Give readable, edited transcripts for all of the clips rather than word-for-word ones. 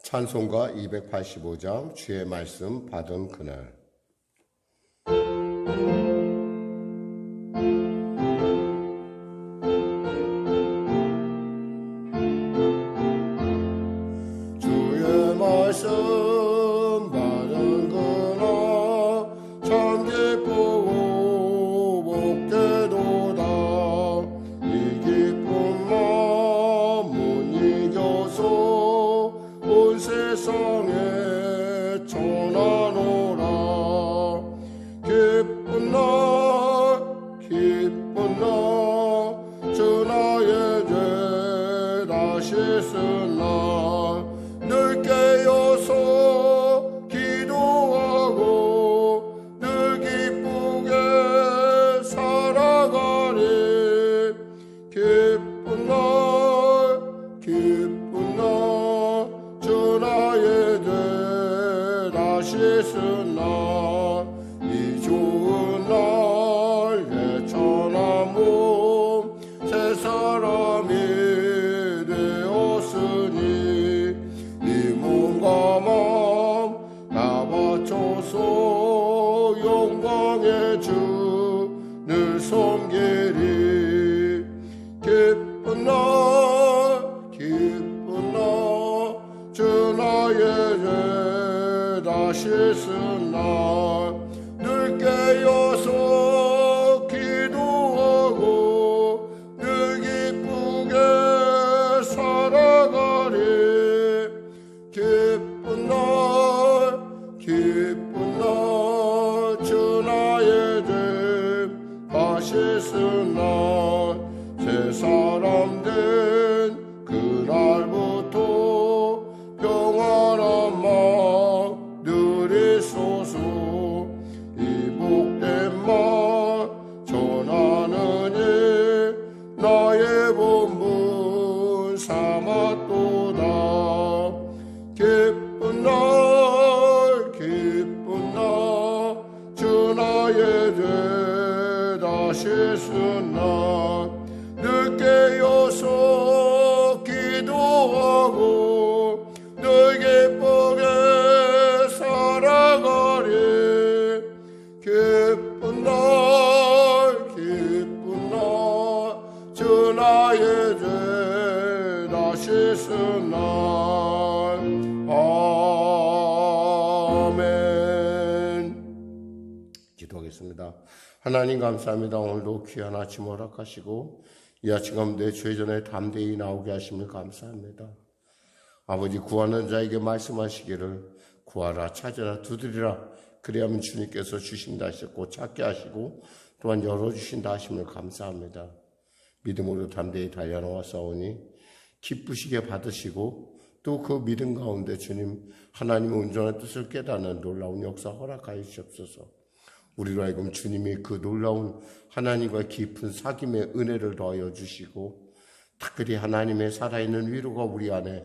찬송가 285장 주의 말씀 받은 그날. 주의 말씀 받은 그날 참 기쁘고 복되도다. 이 기쁜 마음 못 이겨서 온 세상에 전하노라. 기쁜 날 주 나의 죄 다시 쓴 날 늘 깨어서 기도하고 늘 기쁘게 살아가리. 기쁜 날 주 나의 죄 다시 쓴 날 이 좋은 날에 천한 몸 새 사람이 되었으니 이 몸과 마음 다 바쳐서 영광의 주를 섬기리. 기쁜 날 주 나의 죄 다시 쓴 날 늘 깨어서 기도하고 늘 기쁘게 살아가리. 기쁜 날 주 나의 죄 다시 쓴 날 새 사람 된 그날부터 평안한 마음 누리소서. 이 복된 말 전하느니 나의 본분 삼았도다. 기쁜 날 주 나의 죄 다시 쓴 날 늘 깨어서 기도하고 늘 기쁘게 살아가리. 기쁜 날 주 나의 죄 다시 쓴 날. 아멘. 기도하겠습니다. 하나님 감사합니다. 오늘도 귀한 아침 허락하시고 이 아침 가운데 주의 전에 담대히 나오게 하심을 감사합니다. 아버지, 구하는 자에게 말씀하시기를 구하라, 찾으라, 두드리라, 그래야만 주님께서 주신다 하셨고 찾게 하시고 또한 열어주신다 하심을 감사합니다. 믿음으로 담대히 달려나와 싸우니 기쁘시게 받으시고 또 그 믿음 가운데 주님 하나님의 온전한 뜻을 깨닫는 놀라운 역사 허락하여 주옵소서. 우리로 하여금 주님이 그 놀라운 하나님과 깊은 사귐의 은혜를 더하여 주시고 특별히 하나님의 살아있는 위로가 우리 안에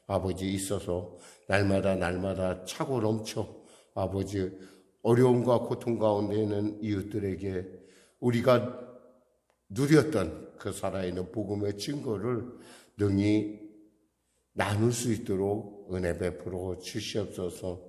아버지 있어서 날마다 차고 넘쳐 아버지 어려움과 고통 가운데 있는 이웃들에게 우리가 누렸던 그 살아있는 복음의 증거를 능히 나눌 수 있도록 은혜 베풀어 주시옵소서.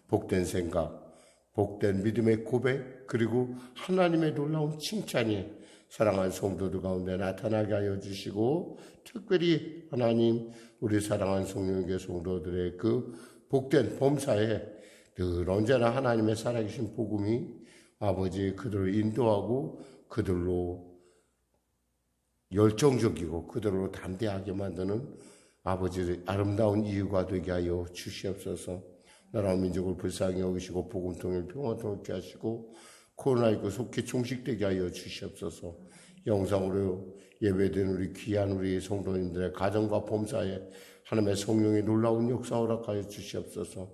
복된 생각, 복된 믿음의 고백, 그리고 하나님의 놀라운 칭찬이 사랑하는 성도들 가운데 나타나게 하여 주시고 특별히 하나님 우리 사랑하는 성령의 성도들의 그 복된 범사에 늘 언제나 하나님의 살아계신 복음이 아버지 그들을 인도하고 그들로 열정적이고 그들로 담대하게 만드는 아버지 아름다운 이유가 되게 하여 주시옵소서. 나라 민족을 불쌍히 여기시고 복음 통일 평화 통일케 하시고 코로나19 속히 종식되게 하여 주시옵소서. 영상으로 예배된 우리 귀한 우리 성도님들의 가정과 범사에 하나님의 성령의 놀라운 역사 허락하여 주시옵소서.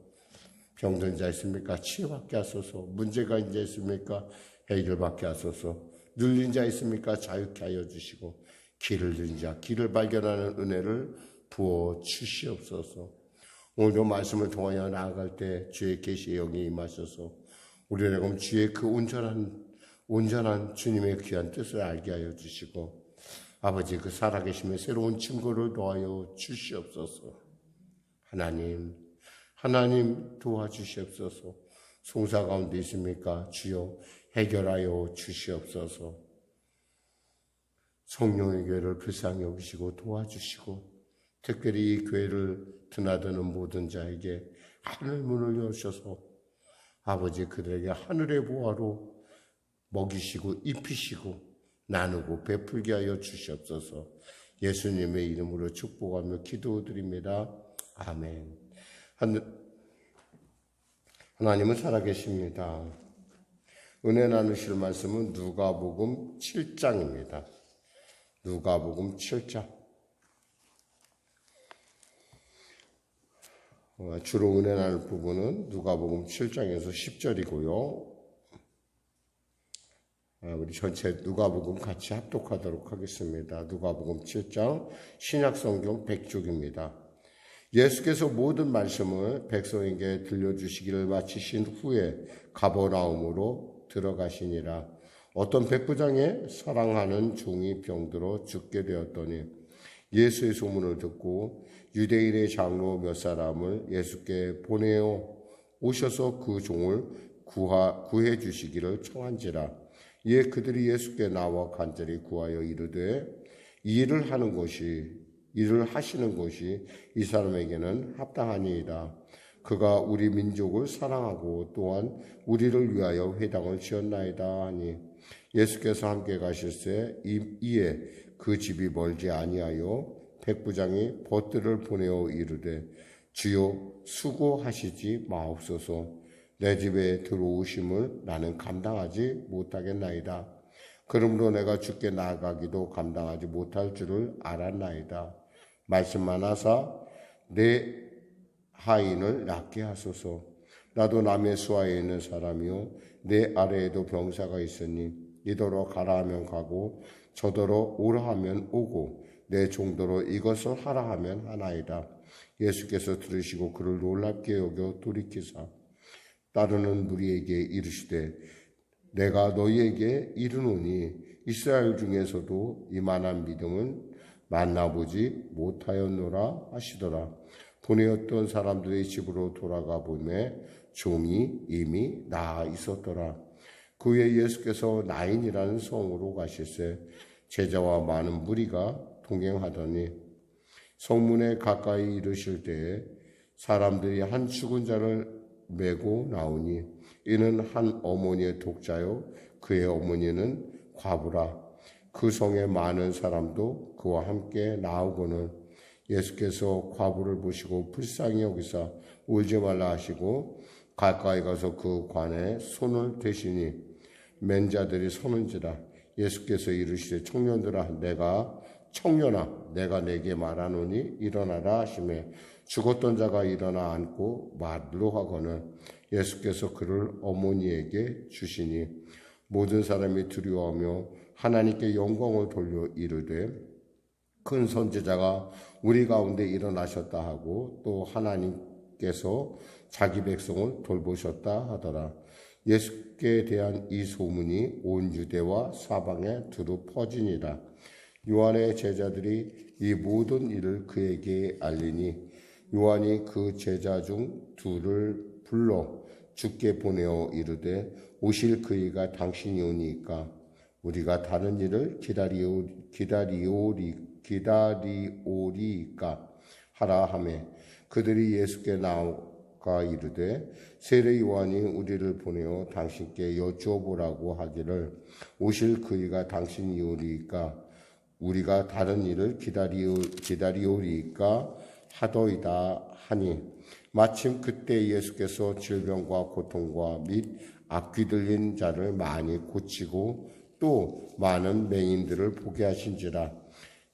병든 자 있습니까? 치유받게 하소서. 문제가 이제 있습니까? 해결받게 하소서. 눌린 자 있습니까? 자유케 하여 주시고 길을 잃은 자 길을 발견하는 은혜를 부어 주시옵소서. 오늘도 말씀을 통하여 나아갈 때 주의 계시의 영이 임하셔서 우리를 주의 그 온전한 주님의 귀한 뜻을 알게 하여 주시고 아버지 그 살아계심의 새로운 증거를 더하여 주시옵소서. 하나님 도와주시옵소서. 송사 가운데 있습니까? 주여 해결하여 주시옵소서. 성령의 교회를 불쌍히 여기시고 도와주시고 특별히 이 교회를 드나드는 모든 자에게 하늘 문을 여셔서 아버지 그들에게 하늘의 보화로 먹이시고 입히시고 나누고 베풀게 하여 주시옵소서. 예수님의 이름으로 축복하며 기도드립니다. 아멘. 하나님은 살아계십니다. 은혜 나누실 말씀은 누가복음 7장입니다. 누가복음 7장. 주로 은혜 나눌 부분은 누가복음 7장에서 10절이고요. 우리 전체 누가복음 같이 합독하도록 하겠습니다. 누가복음 7장 신약성경 100쪽입니다. 예수께서 모든 말씀을 백성에게 들려주시기를 마치신 후에 가버나움으로 들어가시니라. 어떤 백부장의 사랑하는 종이 병들어 죽게 되었더니 예수의 소문을 듣고 유대인의 장로 몇 사람을 예수께 보내어 오셔서 그 종을 구해 주시기를 청한지라. 이에 그들이 예수께 나와 간절히 구하여 이르되 일을 하시는 것이 이 사람에게는 합당하니이다. 그가 우리 민족을 사랑하고 또한 우리를 위하여 회당을 지었나이다 하니 예수께서 함께 가실새 이에 그 집이 멀지 아니하여 백부장이 벗들을 보내어 이르되 주여 수고하시지 마옵소서. 내 집에 들어오심을 나는 감당하지 못하겠나이다. 그러므로 내가 주께 나아가기도 감당하지 못할 줄을 알았나이다. 말씀만 하사 내 하인을 낫게 하소서. 나도 남의 수하에 있는 사람이요 내 아래에도 병사가 있으니 이더러 가라 하면 가고 저더러 오라 하면 오고 내 종더러 이것을 하라 하면 하나이다. 예수께서 들으시고 그를 놀랍게 여겨 돌이키사 따르는 무리에게 이르시되 내가 너희에게 이르노니 이스라엘 중에서도 이만한 믿음은 만나보지 못하였노라 하시더라. 보내었던 사람들의 집으로 돌아가 보매 종이 이미 나아 있었더라. 그 후에 예수께서 나인이라는 성으로 가실새 제자와 많은 무리가 동행하더니 성문에 가까이 이르실 때에 사람들이 한 죽은 자를 메고 나오니 이는 한 어머니의 독자요 그의 어머니는 과부라. 그 성에 많은 사람도 그와 함께 나오고는 예수께서 과부를 보시고 불쌍히 여기사 울지 말라 하시고 가까이 가서 그 관에 손을 대시니 맨 자들이 서는지라. 예수께서 이르시되 청년아 내가 내게 말하노니 일어나라 하시매 죽었던 자가 일어나 앉고 말로 하거늘 예수께서 그를 어머니에게 주시니 모든 사람이 두려워하며 하나님께 영광을 돌려 이르되 큰 선지자가 우리 가운데 일어나셨다 하고 또 하나님께서 자기 백성을 돌보셨다 하더라. 예수께 대한 이 소문이 온 유대와 사방에 두루 퍼지니라. 요한의 제자들이 이 모든 일을 그에게 알리니 요한이 그 제자 중 둘을 불러 주께 보내어 이르되 오실 그이가 당신이 오니까 우리가 다른 일을 기다리오리까 하라 하매 그들이 예수께 나아가 이르되 세례 요한이 우리를 보내어 당신께 여쭈어보라고 하기를 오실 그이가 당신이 오리까 우리가 다른 일을 기다리오리까 하더이다 하니 마침 그때 예수께서 질병과 고통과 및 악귀 들린 자를 많이 고치고 또 많은 맹인들을 보게 하신지라.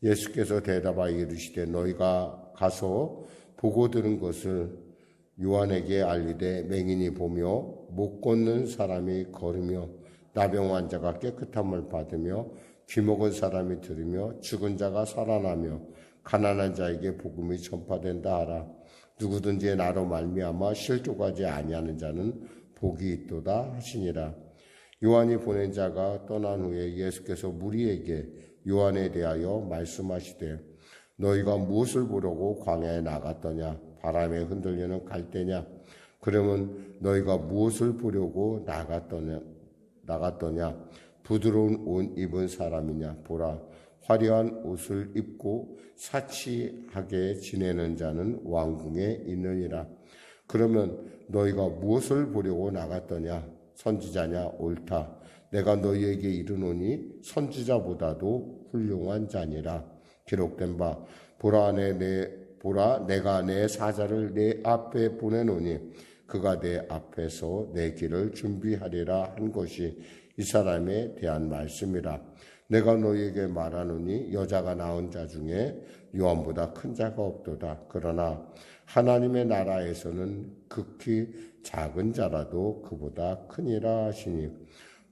예수께서 대답하여 이르시되 너희가 가서 보고 들은 것을 요한에게 알리되 맹인이 보며 못 걷는 사람이 걸으며 나병 환자가 깨끗함을 받으며 귀먹은 사람이 들으며 죽은 자가 살아나며 가난한 자에게 복음이 전파된다 하라. 누구든지 나로 말미암아 실족하지 아니하는 자는 복이 있도다 하시니라. 요한이 보낸 자가 떠난 후에 예수께서 무리에게 요한에 대하여 말씀하시되 너희가 무엇을 보려고 광야에 나갔더냐. 바람에 흔들리는 갈대냐? 그러면 너희가 무엇을 보려고 나갔더냐? 부드러운 옷 입은 사람이냐? 보라, 화려한 옷을 입고 사치하게 지내는 자는 왕궁에 있느니라. 그러면 너희가 무엇을 보려고 나갔더냐? 선지자냐? 옳다. 내가 너희에게 이르노니 선지자보다도 훌륭한 자니라. 기록된 바, 보라, 내가 내 사자를 내 앞에 보내노니 그가 내 앞에서 내 길을 준비하리라 한 것이 이 사람에 대한 말씀이라. 내가 너희에게 말하노니 여자가 낳은 자 중에 요한보다 큰 자가 없도다. 그러나 하나님의 나라에서는 극히 작은 자라도 그보다 크니라 하시니,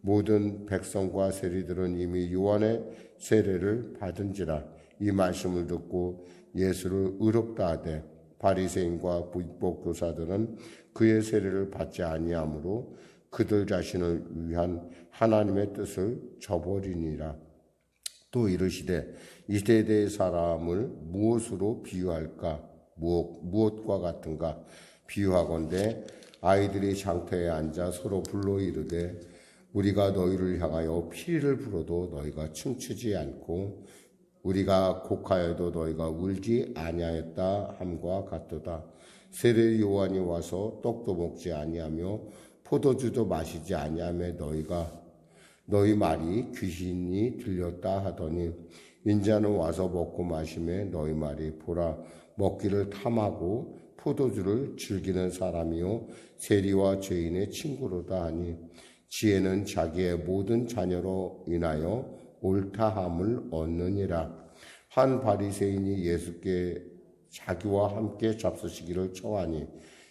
모든 백성과 세리들은 이미 요한의 세례를 받은지라. 이 말씀을 듣고 예수를 의롭다 하되 바리새인과 율법교사들은 그의 세례를 받지 아니하므로 그들 자신을 위한 하나님의 뜻을 저버리니라. 또 이르시되 이 세대의 사람을 무엇으로 비유할까? 무엇과 같은가? 비유하건대 아이들이 장터에 앉아 서로 불러 이르되 우리가 너희를 향하여 피리를 불어도 너희가 춤추지 않고 우리가 곡하여도 너희가 울지 아니하였다 함과 같도다. 세례 요한이 와서 떡도 먹지 아니하며 포도주도 마시지 아니하며 너희 말이 귀신이 들렸다 하더니, 인자는 와서 먹고 마시며 너희 말이 보라, 먹기를 탐하고 포도주를 즐기는 사람이요 세리와 죄인의 친구로다 하니, 지혜는 자기의 모든 자녀로 인하여 옳다함을 얻느니라. 한 바리새인이 예수께 자기와 함께 잡수시기를 청하니,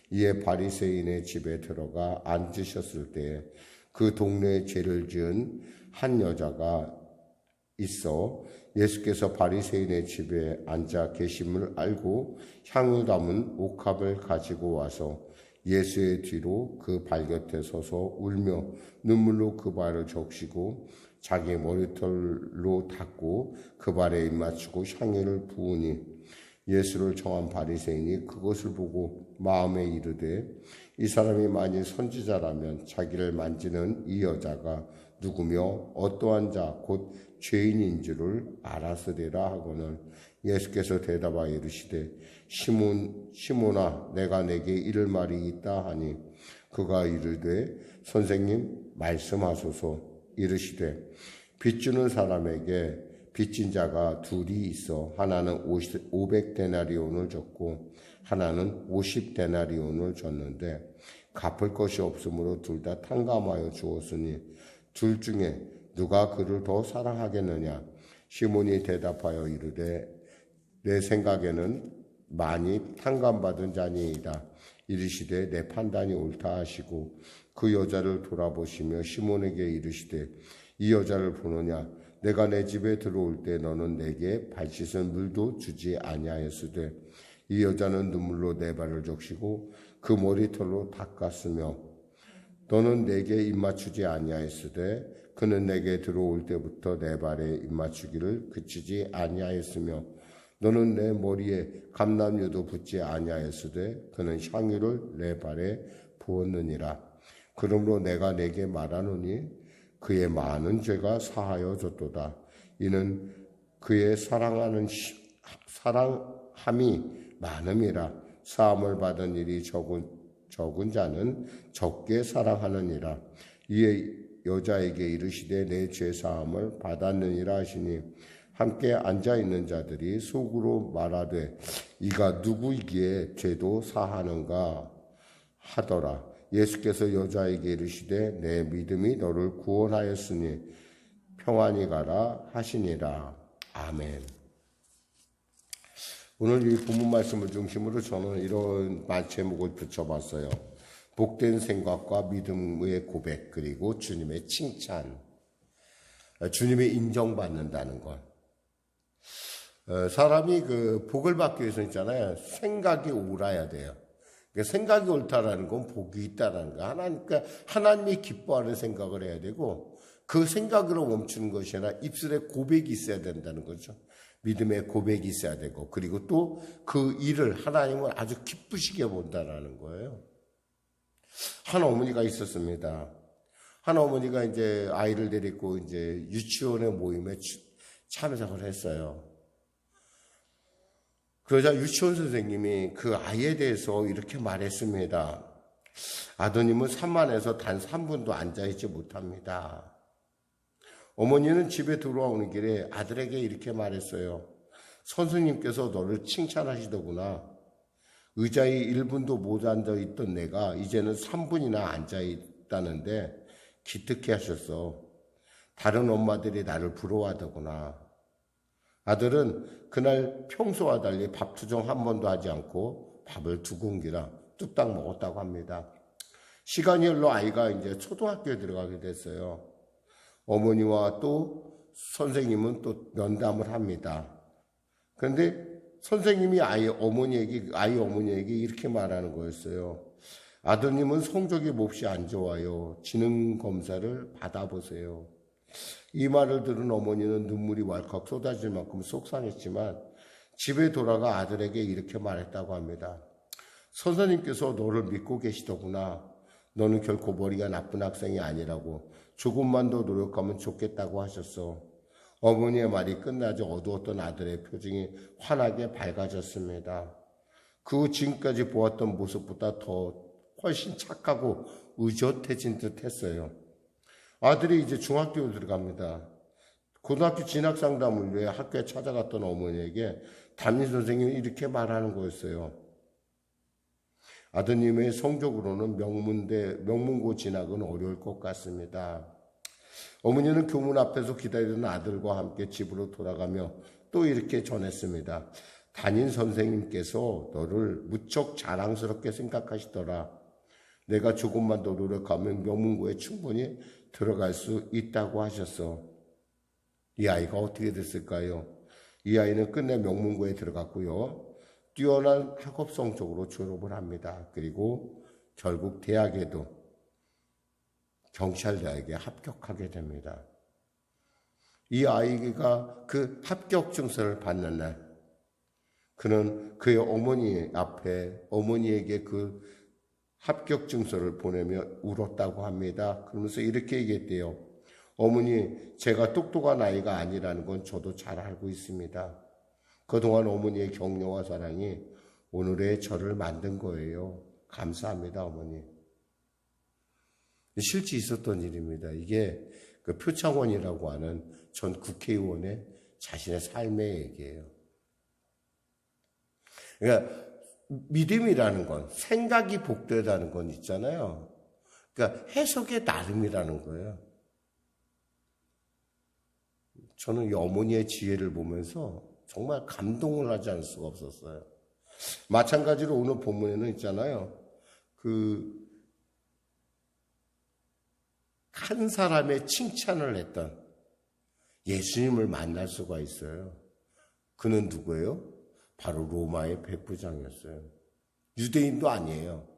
이에 바리새인의 집에 들어가 앉으셨을 때에 그 동네에 죄를 지은 한 여자가 있어 예수께서 바리새인의 집에 앉아 계심을 알고 향유 담은 옥합을 가지고 와서 예수의 뒤로 그 발 곁에 서서 울며 눈물로 그 발을 적시고 자기 머리털로 닦고 그 발에 입맞추고 향유를 부으니, 예수를 청한 바리새인이 그것을 보고 마음에 이르되 이 사람이 만일 선지자라면 자기를 만지는 이 여자가 누구며 어떠한 자 곧 죄인인 줄을 알았으리라 하고는, 예수께서 대답하여 이르시되 시몬아, 내가 내게 이를 말이 있다 하니, 그가 이르되 선생님 말씀하소서. 이르시되 빚주는 사람에게 빚진 자가 둘이 있어 하나는 500데나리온을 줬고 하나는 50데나리온을 줬는데 갚을 것이 없으므로 둘 다 탕감하여 주었으니 둘 중에 누가 그를 더 사랑하겠느냐? 시몬이 대답하여 이르되 내 생각에는 많이 탕감받은 자니이다. 이르시되 내 판단이 옳다 하시고 그 여자를 돌아보시며 시몬에게 이르시되 이 여자를 보느냐? 내가 내 집에 들어올 때 너는 내게 발 씻은 물도 주지 아니하였으되 이 여자는 눈물로 내 발을 적시고 그 머리털로 닦았으며 너는 내게 입맞추지 아니하였으되 그는 내게 들어올 때부터 내 발에 입맞추기를 그치지 아니하였으며 너는 내 머리에 감람유도 붓지 아니하였으되 그는 향유를 내 발에 부었느니라. 그러므로 내가 내게 말하노니 그의 많은 죄가 사하여졌도다. 이는 그의 사랑함이 많음이라. 사함을 받은 일이 적은 자는 적게 사랑하느니라. 이에 여자에게 이르시되 내 죄 사함을 받았느니라 하시니, 함께 앉아있는 자들이 속으로 말하되 이가 누구이기에 죄도 사하는가 하더라. 예수께서 여자에게 이르시되 내 믿음이 너를 구원하였으니 평안히 가라 하시니라. 아멘. 오늘 이 본문 말씀을 중심으로 저는 이런 제목을 붙여봤어요. 복된 생각과 믿음의 고백, 그리고 주님의 칭찬, 주님의 인정받는다는 것. 사람이 그 복을 받기 위해서 있잖아요. 생각이 옳아야 돼요. 생각이 옳다라는 건 복이 있다라는 거. 그러니까 하나님이 기뻐하는 생각을 해야 되고, 그 생각으로 멈추는 것이 아니라 입술에 고백이 있어야 된다는 거죠. 믿음의 고백이 있어야 되고, 그리고 또 그 일을 하나님은 아주 기쁘시게 본다라는 거예요. 한 어머니가 있었습니다. 한 어머니가 이제 아이를 데리고 이제 유치원의 모임에 참석을 했어요. 그러자 유치원 선생님이 그 아이에 대해서 이렇게 말했습니다. 아드님은 산만해서 단 3분도 앉아있지 못합니다. 어머니는 집에 들어오는 길에 아들에게 이렇게 말했어요. 선생님께서 너를 칭찬하시더구나. 의자에 1분도 못 앉아있던 내가 이제는 3분이나 앉아있다는데 기특해 하셨어. 다른 엄마들이 나를 부러워하더구나. 아들은 그날 평소와 달리 밥 투정 한 번도 하지 않고 밥을 2공기나 뚝딱 먹었다고 합니다. 시간이 흘러 아이가 이제 초등학교에 들어가게 됐어요. 어머니와 또 선생님은 또 면담을 합니다. 그런데 선생님이 아이 어머니에게 이렇게 말하는 거였어요. 아드님은 성적이 몹시 안 좋아요. 지능 검사를 받아보세요. 이 말을 들은 어머니는 눈물이 왈칵 쏟아질 만큼 속상했지만 집에 돌아가 아들에게 이렇게 말했다고 합니다. 선생님께서 너를 믿고 계시더구나. 너는 결코 머리가 나쁜 학생이 아니라고. 조금만 더 노력하면 좋겠다고 하셨어. 어머니의 말이 끝나자 어두웠던 아들의 표정이 환하게 밝아졌습니다. 그 후 지금까지 보았던 모습보다 더 훨씬 착하고 의젓해진 듯 했어요. 아들이 이제 중학교에 들어갑니다. 고등학교 진학상담을 위해 학교에 찾아갔던 어머니에게 담임선생님이 이렇게 말하는 거였어요. 아드님의 성적으로는 명문고 진학은 어려울 것 같습니다. 어머니는 교문 앞에서 기다리던 아들과 함께 집으로 돌아가며 또 이렇게 전했습니다. 담임 선생님께서 너를 무척 자랑스럽게 생각하시더라. 내가 조금만 더 노력하면 명문고에 충분히 들어갈 수 있다고 하셨어. 이 아이가 어떻게 됐을까요? 이 아이는 끝내 명문고에 들어갔고요. 뛰어난 학업 성적으로 졸업을 합니다. 그리고 결국 대학에도 경찰대학에 합격하게 됩니다. 이 아이가 그 합격 증서를 받는 날, 그는 그의 어머니 앞에 어머니에게 그 합격 증서를 보내며 울었다고 합니다. 그러면서 이렇게 얘기했대요. 어머니, 제가 똑똑한 아이가 아니라는 건 저도 잘 알고 있습니다. 그동안 어머니의 격려와 사랑이 오늘의 저를 만든 거예요. 감사합니다, 어머니. 실제 있었던 일입니다. 이게 그 표창원이라고 하는 전 국회의원의 자신의 삶의 얘기예요. 그러니까 믿음이라는 건, 생각이 복되다는 건 있잖아요. 그러니까 해석의 나름이라는 거예요. 저는 이 어머니의 지혜를 보면서 정말 감동을 하지 않을 수가 없었어요. 마찬가지로 오늘 본문에는 있잖아요. 한 사람의 칭찬을 했던 예수님을 만날 수가 있어요. 그는 누구예요? 바로 로마의 백부장이었어요. 유대인도 아니에요.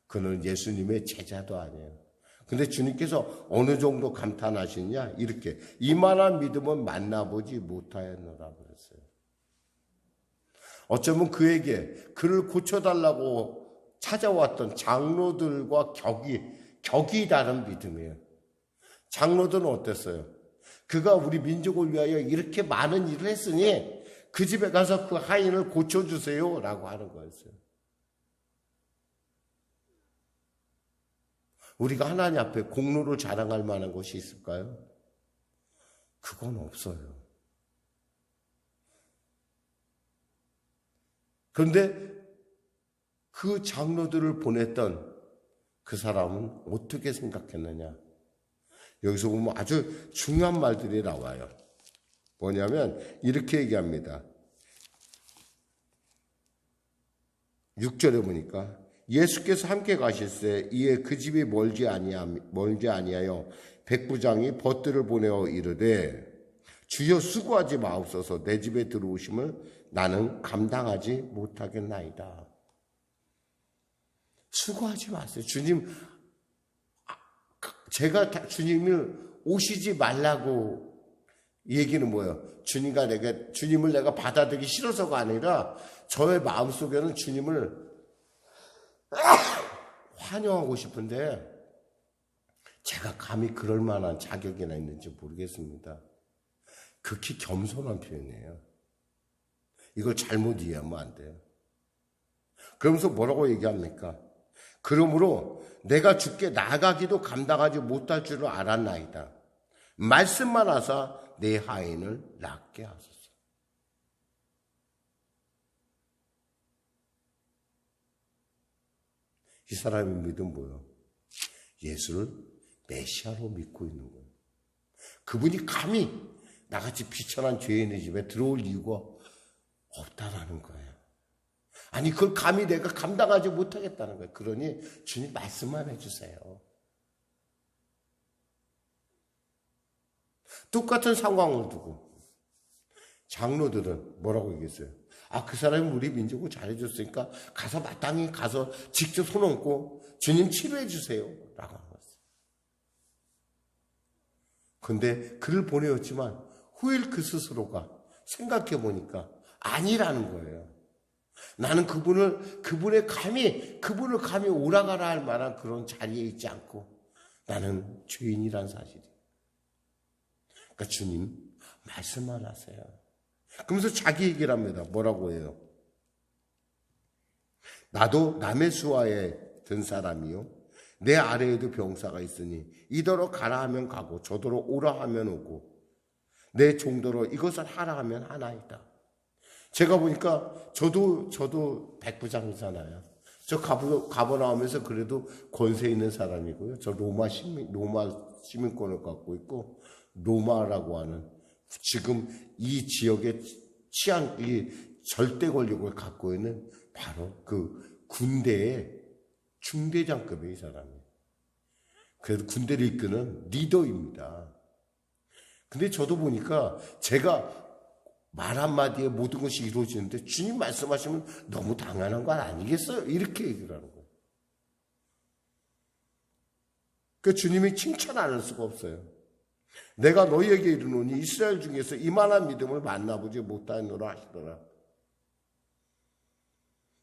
그는 예수님의 제자도 아니에요. 근데 주님께서 어느 정도 감탄하시냐? 이렇게 이만한 믿음은 만나보지 못하였노라 그랬어요. 어쩌면 그에게 그를 고쳐달라고 찾아왔던 장로들과 격이 다른 믿음이에요. 장로들은 어땠어요? 그가 우리 민족을 위하여 이렇게 많은 일을 했으니 그 집에 가서 그 하인을 고쳐주세요 라고 하는 거였어요. 우리가 하나님 앞에 공로를 자랑할 만한 것이 있을까요? 그건 없어요. 그런데 그 장로들을 보냈던 그 사람은 어떻게 생각했느냐? 여기서 보면 아주 중요한 말들이 나와요. 뭐냐면 이렇게 얘기합니다. 6절에 보니까 예수께서 함께 가실새 이에 그 집이 멀지 아니하여 백부장이 벗들을 보내어 이르되 주여 수고하지 마옵소서 내 집에 들어오심을 나는 감당하지 못하겠나이다. 수고하지 마세요. 주님, 제가 주님을 오시지 말라고 이 얘기는 뭐예요? 주님을 내가 받아들이기 싫어서가 아니라 저의 마음속에는 주님을 환영하고 싶은데 제가 감히 그럴 만한 자격이나 있는지 모르겠습니다. 극히 겸손한 표현이에요. 이걸 잘못 이해하면 안 돼요. 그러면서 뭐라고 얘기합니까? 그러므로 내가 주께 나가기도 감당하지 못할 줄을 알았나이다. 말씀만 하사 내 하인을 낫게 하소서. 이 사람의 믿음 뭐예요? 예수를 메시아로 믿고 있는 거예요. 그분이 감히 나같이 비천한 죄인의 집에 들어올 이유가 없다라는 거예요. 아니 그걸 감히 내가 감당하지 못하겠다는 거예요. 그러니 주님 말씀만 해주세요. 똑같은 상황을 두고 장로들은 뭐라고 얘기했어요? 그 사람이 우리 민족을 잘해줬으니까 가서 마땅히 가서 직접 손 얹고 주님 치료해 주세요 라고 한 거였어요. 근데 그를 보내었지만 후일 그 스스로가 생각해 보니까 아니라는 거예요. 나는 그분을 감히 오라가라 할 만한 그런 자리에 있지 않고 나는 죄인이란 사실이에요. 그러니까 주님 말씀만 하세요. 그러면서 자기 얘기를 합니다. 뭐라고 해요? 나도 남의 수하에 든 사람이요. 내 아래에도 병사가 있으니 이더러 가라 하면 가고 저더러 오라 하면 오고 내 종더러 이것을 하라 하면 하나이다. 제가 보니까 저도 백부장이잖아요. 저 가버나움에서 그래도 권세 있는 사람이고요. 저 로마 시민권을 갖고 있고 로마라고 하는 지금 이 지역의 이 절대 권력을 갖고 있는 바로 그 군대의 중대장급의 이 사람이. 그래도 군대를 이끄는 리더입니다. 근데 저도 보니까 제가 말 한마디에 모든 것이 이루어지는데 주님 말씀하시면 너무 당연한 건 아니겠어요? 이렇게 얘기를 하는 거예요. 그 주님이 칭찬 안 할 수가 없어요. 내가 너희에게 이르노니 이스라엘 중에서 이만한 믿음을 만나보지 못하노라 하시더라.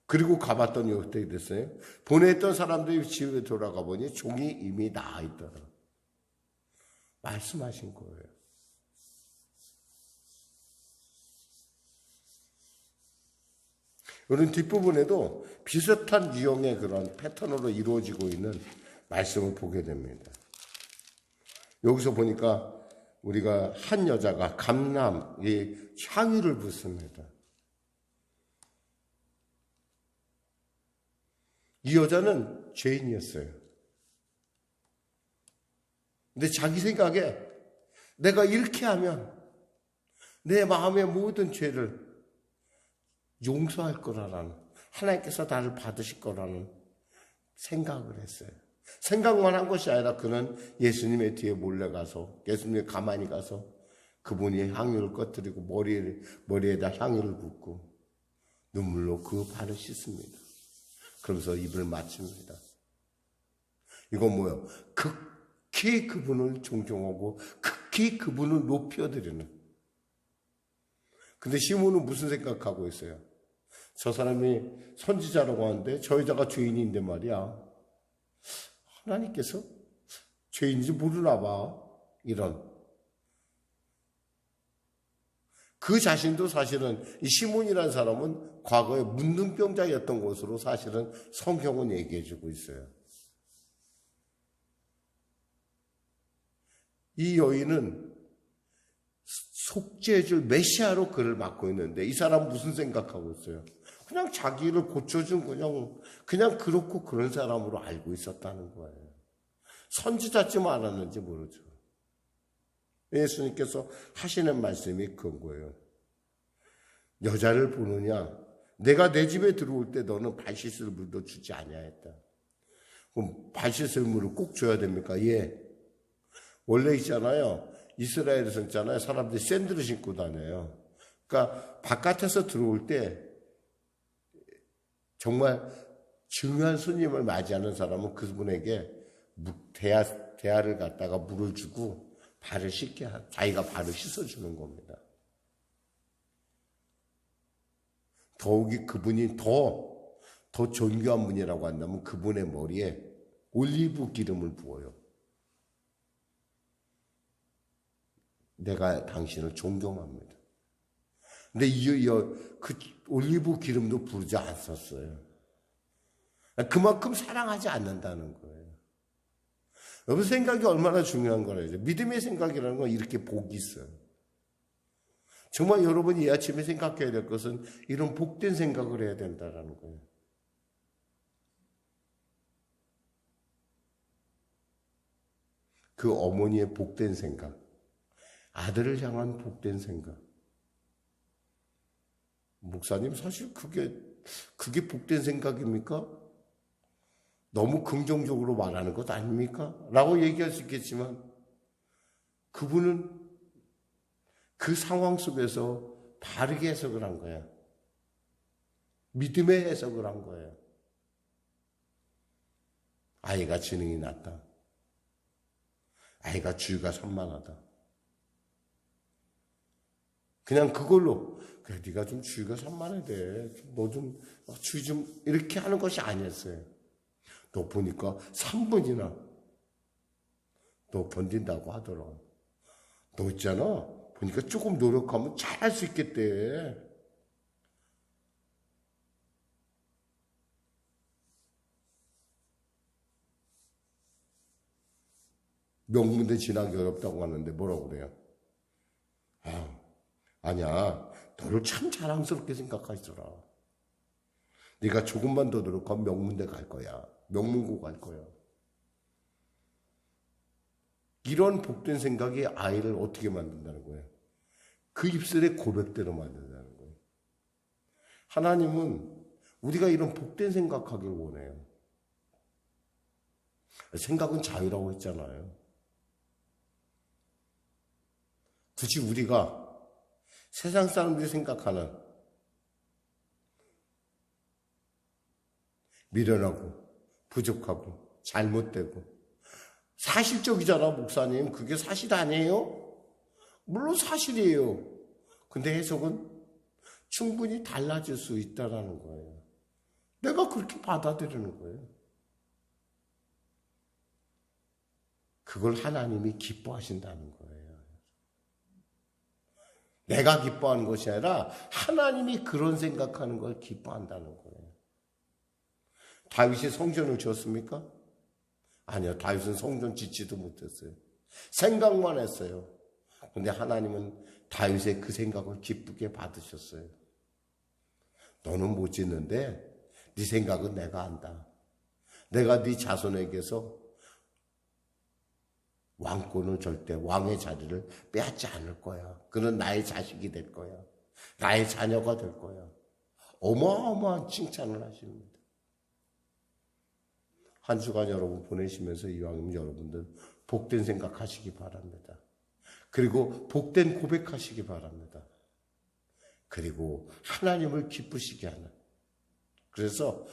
그리고 가봤더니 어떻게 됐어요? 보냈던 사람들이 집에 돌아가 보니 종이 이미 나아 있더라. 말씀하신 거예요. 우리는 뒷부분에도 비슷한 유형의 그런 패턴으로 이루어지고 있는 말씀을 보게 됩니다. 여기서 보니까 우리가 한 여자가 감람의 향유를 붓습니다. 이 여자는 죄인이었어요. 근데 자기 생각에 내가 이렇게 하면 내 마음의 모든 죄를 용서할 거라는, 하나님께서 나를 받으실 거라는 생각을 했어요. 생각만 한 것이 아니라 그는 예수님의 뒤에 몰래 가서, 예수님의 가만히 가서 그분이 향유를 꺼뜨리고 머리에다 향유를 붓고 눈물로 그 발을 씻습니다. 그러면서 입을 맞춥니다. 이건 뭐예요? 극히 그분을 존경하고 극히 그분을 높여드리는. 근데 시몬은 무슨 생각하고 있어요? 저 사람이 선지자라고 하는데 저 여자가 죄인인데 말이야. 하나님께서 죄인인지 모르나 봐. 이런. 그 자신도 사실은 이 시몬이라는 사람은 과거에 문둥병자였던 것으로 사실은 성경은 얘기해주고 있어요. 이 여인은 속죄해줄 메시아로 그를 맡고 있는데 이 사람은 무슨 생각하고 있어요? 그냥 자기를 고쳐준 그냥 그렇고 그런 사람으로 알고 있었다는 거예요. 선지자쯤 알았는지 모르죠. 예수님께서 하시는 말씀이 그런 거예요. 여자를 보느냐? 내가 내 집에 들어올 때 너는 발 씻을 물도 주지 아니하였다. 그럼 발 씻을 물을 꼭 줘야 됩니까? 예. 원래 있잖아요. 이스라엘에서 있잖아요. 사람들이 샌들을 신고 다녀요. 그러니까 바깥에서 들어올 때 정말 중요한 손님을 맞이하는 사람은 그분에게 대야를 갖다가 물을 주고 발을 씻게 자기가 발을 씻어주는 겁니다. 더욱이 그분이 더 존귀한 분이라고 한다면 그분의 머리에 올리브 기름을 부어요. 내가 당신을 존경합니다. 근데 그 올리브 기름도 부르지 않았어요. 그만큼 사랑하지 않는다는 거예요. 여러분 생각이 얼마나 중요한 거라죠. 믿음의 생각이라는 건 이렇게 복이 있어요. 정말 여러분이 이 아침에 생각해야 될 것은 이런 복된 생각을 해야 된다는 거예요. 그 어머니의 복된 생각, 아들을 향한 복된 생각. 목사님 사실 그게 복된 생각입니까? 너무 긍정적으로 말하는 것 아닙니까? 라고 얘기할 수 있겠지만 그분은 그 상황 속에서 바르게 해석을 한 거야. 믿음의 해석을 한 거예요. 아이가 지능이 낮다. 아이가 주의가 산만하다. 그냥 그걸로 그래 네가 좀 주의가 산만해 돼. 너 좀 주의 좀 이렇게 하는 것이 아니었어요. 너 보니까 3분이나 너 견딘다고 하더라. 너 있잖아. 보니까 조금 노력하면 잘할 수 있겠대. 명문대 진학이 어렵다고 하는데 뭐라고 그래요? 아니야. 너를 참 자랑스럽게 생각하시더라. 네가 조금만 더 노력하면 명문대 갈 거야. 명문고 갈 거야. 이런 복된 생각이 아이를 어떻게 만든다는 거예요? 그 입술의 고백대로 만든다는 거예요. 하나님은 우리가 이런 복된 생각하길 원해요. 생각은 자유라고 했잖아요. 굳이 우리가 세상 사람들이 생각하는 미련하고 부족하고 잘못되고 사실적이잖아, 목사님. 그게 사실 아니에요? 물론 사실이에요. 근데 해석은 충분히 달라질 수 있다는 거예요. 내가 그렇게 받아들이는 거예요. 그걸 하나님이 기뻐하신다는 거예요. 내가 기뻐하는 것이 아니라 하나님이 그런 생각하는 걸 기뻐한다는 거예요. 다윗이 성전을 지었습니까? 아니요. 다윗은 성전 짓지도 못했어요. 생각만 했어요. 그런데 하나님은 다윗의 그 생각을 기쁘게 받으셨어요. 너는 못 짓는데 네 생각은 내가 안다. 내가 네 자손에게서 왕권을 절대 왕의 자리를 빼앗지 않을 거야. 그는 나의 자식이 될 거야. 나의 자녀가 될 거야. 어마어마한 칭찬을 하십니다. 한 주간 여러분 보내시면서 이왕이면 여러분들 복된 생각하시기 바랍니다. 그리고 복된 고백하시기 바랍니다. 그리고 하나님을 기쁘시게 하는, 그래서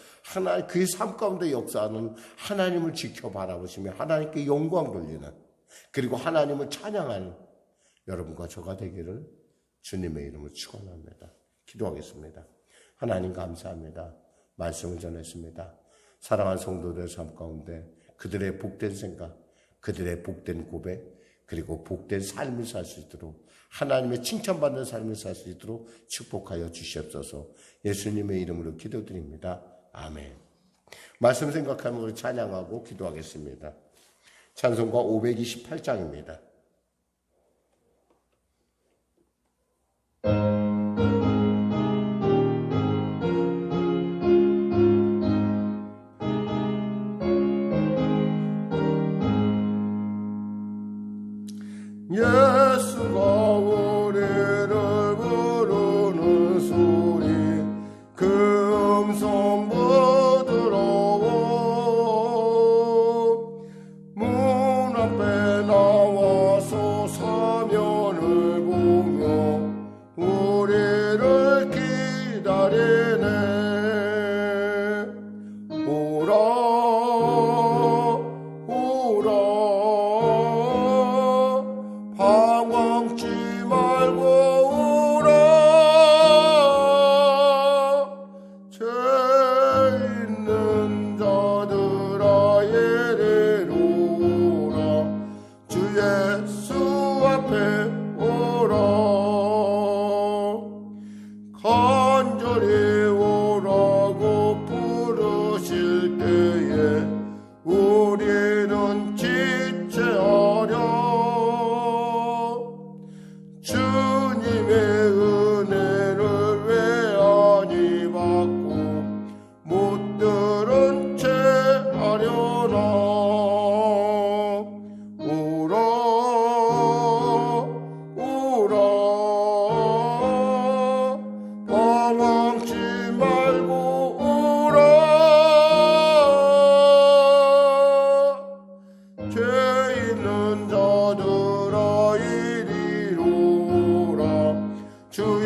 그의 삶 가운데 역사하는 하나님을 지켜 바라보시며 하나님께 영광 돌리는, 그리고 하나님을 찬양하는 여러분과 저가 되기를 주님의 이름으로 축원합니다. 기도하겠습니다. 하나님 감사합니다. 말씀을 전했습니다. 사랑하는 성도들의 삶 가운데 그들의 복된 생각, 그들의 복된 고백, 그리고 복된 삶을 살 수 있도록, 하나님의 칭찬받는 삶을 살 수 있도록 축복하여 주시옵소서. 예수님의 이름으로 기도드립니다. 아멘. 말씀 생각하면 우리 찬양하고 기도하겠습니다. 찬송가 528장입니다. 예수가 우리를 부르는 소리 그 음성 부드러워 문 앞에 나와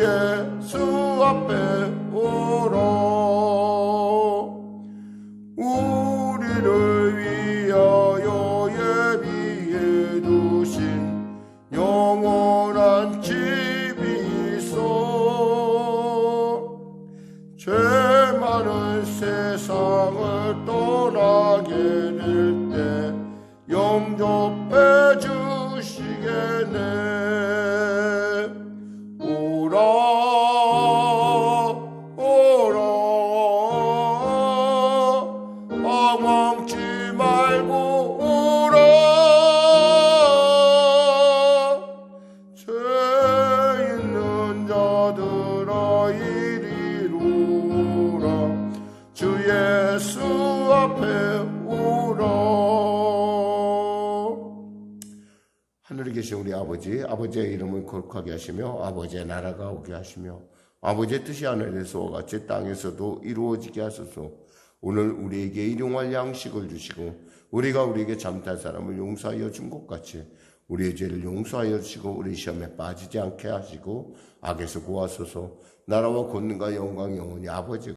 예수 앞에 오라. 우리를 위하여 예비해 두신 영원한 집이 있어. 죄 많은 세상을 떠나게 될 때 영접해 주시겠네. 오라 오라 방황치 말고 오라. 죄 있는 자들아 이리로 오라. 주 예수 앞에 오라. 하늘에 계신 우리 아버지의 이름을 거룩하게 하시며 아버지의 나라가 오게 하시며 아버지의 뜻이 하늘에서와 같이 땅에서도 이루어지게 하소서. 오늘 우리에게 일용할 양식을 주시고 우리가 우리에게 잘못한 사람을 용서하여 준 것 같이 우리의 죄를 용서하여 주시고 우리 시험에 빠지지 않게 하시고 악에서 구하소서. 나라와 권능과 영광이 영원히 아버지가